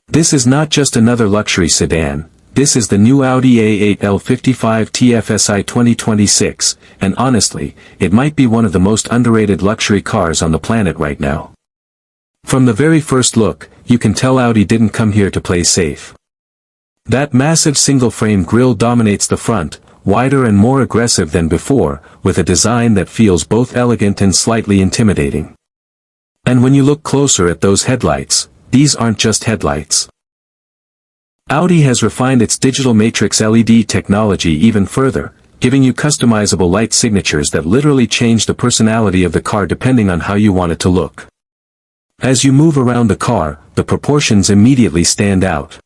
This is not just another luxury sedan, this is the new Audi A8 L 55 TFSI 2026, and honestly, it might be one of the most underrated luxury cars on the planet right now. From the very first look, you can tell Audi didn't come here to play safe. That massive single-frame grille dominates the front, wider and more aggressive than before, with a design that feels both elegant and slightly intimidating. And when you look closer at those headlights, these aren't just headlights. Audi has refined its digital matrix LED technology even further, giving you customizable light signatures that literally change the personality of the car depending on how you want it to look. As you move around the car, the proportions immediately stand out.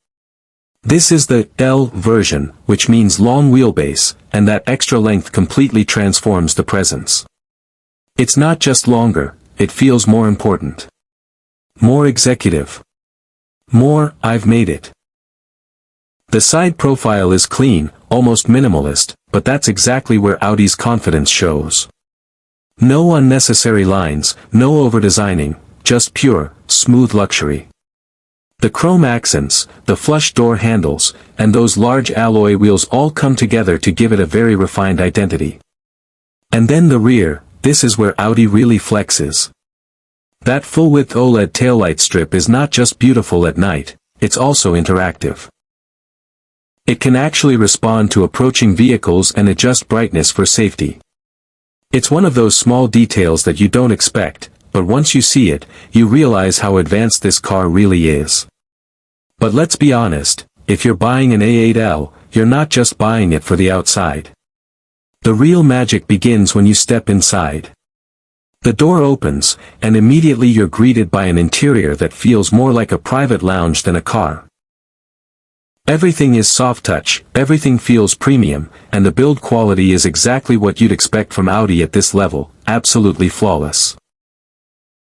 This is the L version, which means long wheelbase, and that extra length completely transforms the presence. It's not just longer, it feels more important. More executive. More, I've made it. The side profile is clean, almost minimalist, but that's exactly where Audi's confidence shows. No unnecessary lines, no over-designing, just pure, smooth luxury. The chrome accents, the flush door handles, and those large alloy wheels all come together to give it a very refined identity. And then the rear, this is where Audi really flexes. That full-width OLED taillight strip is not just beautiful at night, it's also interactive. It can actually respond to approaching vehicles and adjust brightness for safety. It's one of those small details that you don't expect, but once you see it, you realize how advanced this car really is. But let's be honest, if you're buying an A8L, you're not just buying it for the outside. The real magic begins when you step inside. The door opens, and immediately you're greeted by an interior that feels more like a private lounge than a car. Everything is soft touch, everything feels premium, and the build quality is exactly what you'd expect from Audi at this level, absolutely flawless.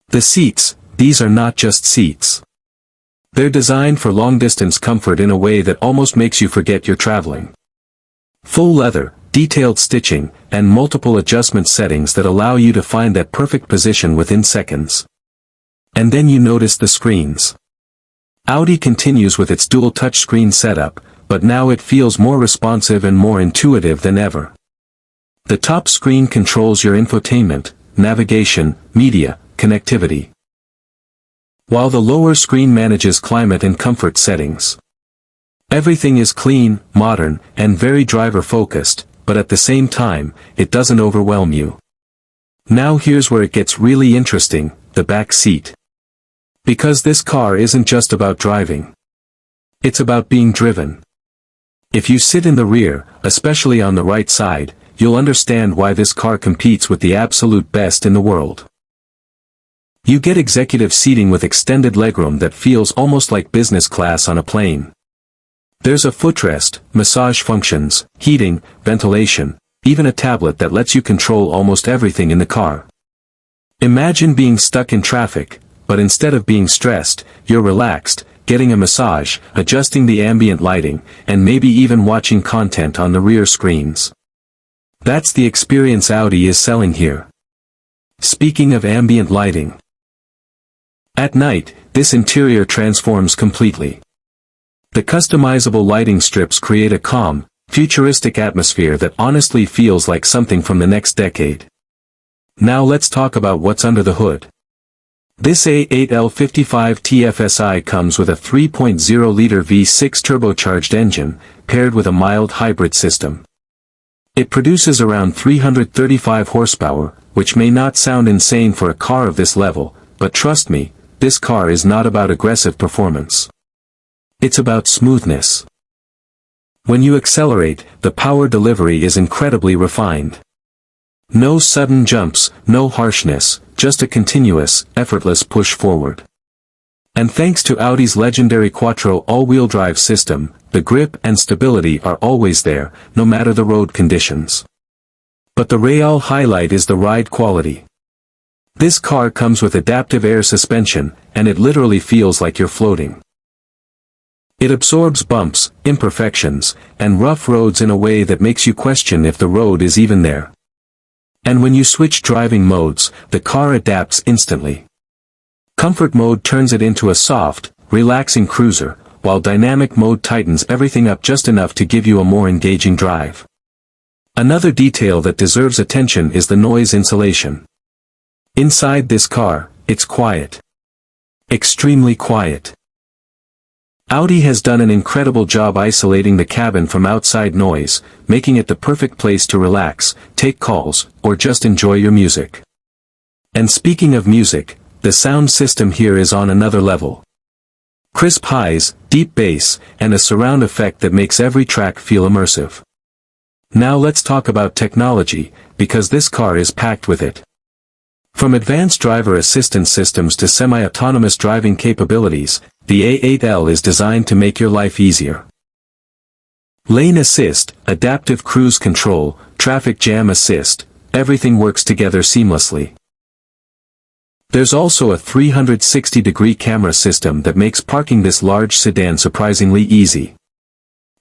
The seats, these are not just seats. They're designed for long-distance comfort in a way that almost makes you forget you're traveling. Full leather, detailed stitching, and multiple adjustment settings that allow you to find that perfect position within seconds. And then you notice the screens. Audi continues with its dual touchscreen setup, but now it feels more responsive and more intuitive than ever. The top screen controls your infotainment, navigation, media, connectivity, while the lower screen manages climate and comfort settings. Everything is clean, modern, and very driver-focused, but at the same time, it doesn't overwhelm you. Now here's where it gets really interesting, the back seat. Because this car isn't just about driving. It's about being driven. If you sit in the rear, especially on the right side, you'll understand why this car competes with the absolute best in the world. You get executive seating with extended legroom that feels almost like business class on a plane. There's a footrest, massage functions, heating, ventilation, even a tablet that lets you control almost everything in the car. Imagine being stuck in traffic, but instead of being stressed, you're relaxed, getting a massage, adjusting the ambient lighting, and maybe even watching content on the rear screens. That's the experience Audi is selling here. Speaking of ambient lighting. At night, this interior transforms completely. The customizable lighting strips create a calm, futuristic atmosphere that honestly feels like something from the next decade. Now let's talk about what's under the hood. This A8L 55 TFSI comes with a 3.0-liter V6 turbocharged engine, paired with a mild hybrid system. It produces around 335 horsepower, which may not sound insane for a car of this level, but trust me, this car is not about aggressive performance. It's about smoothness. When you accelerate, the power delivery is incredibly refined. No sudden jumps, no harshness, just a continuous, effortless push forward. And thanks to Audi's legendary Quattro all-wheel drive system, the grip and stability are always there, no matter the road conditions. But the real highlight is the ride quality. This car comes with adaptive air suspension, and it literally feels like you're floating. It absorbs bumps, imperfections, and rough roads in a way that makes you question if the road is even there. And when you switch driving modes, the car adapts instantly. Comfort mode turns it into a soft, relaxing cruiser, while dynamic mode tightens everything up just enough to give you a more engaging drive. Another detail that deserves attention is the noise insulation. Inside this car, it's quiet. Extremely quiet. Audi has done an incredible job isolating the cabin from outside noise, making it the perfect place to relax, take calls, or just enjoy your music. And speaking of music, the sound system here is on another level. Crisp highs, deep bass, and a surround effect that makes every track feel immersive. Now let's talk about technology, because this car is packed with it. From advanced driver assistance systems to semi-autonomous driving capabilities, the A8L is designed to make your life easier. Lane assist, adaptive cruise control, traffic jam assist, everything works together seamlessly. There's also a 360-degree camera system that makes parking this large sedan surprisingly easy.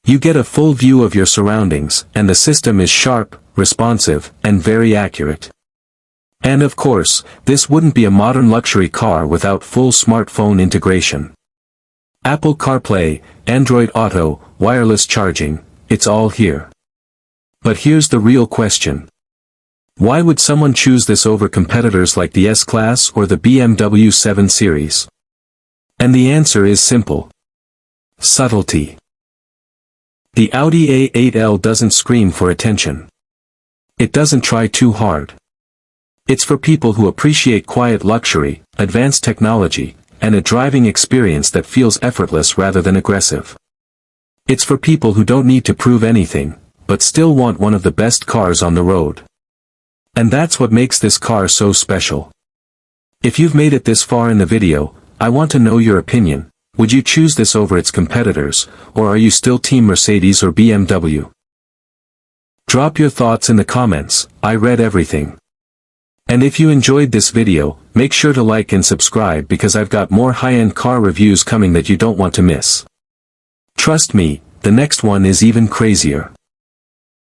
You get a full view of your surroundings, and the system is sharp, responsive, and very accurate. And of course, this wouldn't be a modern luxury car without full smartphone integration. Apple CarPlay, Android Auto, wireless charging, it's all here. But here's the real question. Why would someone choose this over competitors like the S-Class or the BMW 7 Series? And the answer is simple. Subtlety. The Audi A8L doesn't scream for attention. It doesn't try too hard. It's for people who appreciate quiet luxury, advanced technology, and a driving experience that feels effortless rather than aggressive. It's for people who don't need to prove anything, but still want one of the best cars on the road. And that's what makes this car so special. If you've made it this far in the video, I want to know your opinion. Would you choose this over its competitors, or are you still Team Mercedes or BMW? Drop your thoughts in the comments, I read everything. And if you enjoyed this video, make sure to like and subscribe because I've got more high-end car reviews coming that you don't want to miss. Trust me, the next one is even crazier.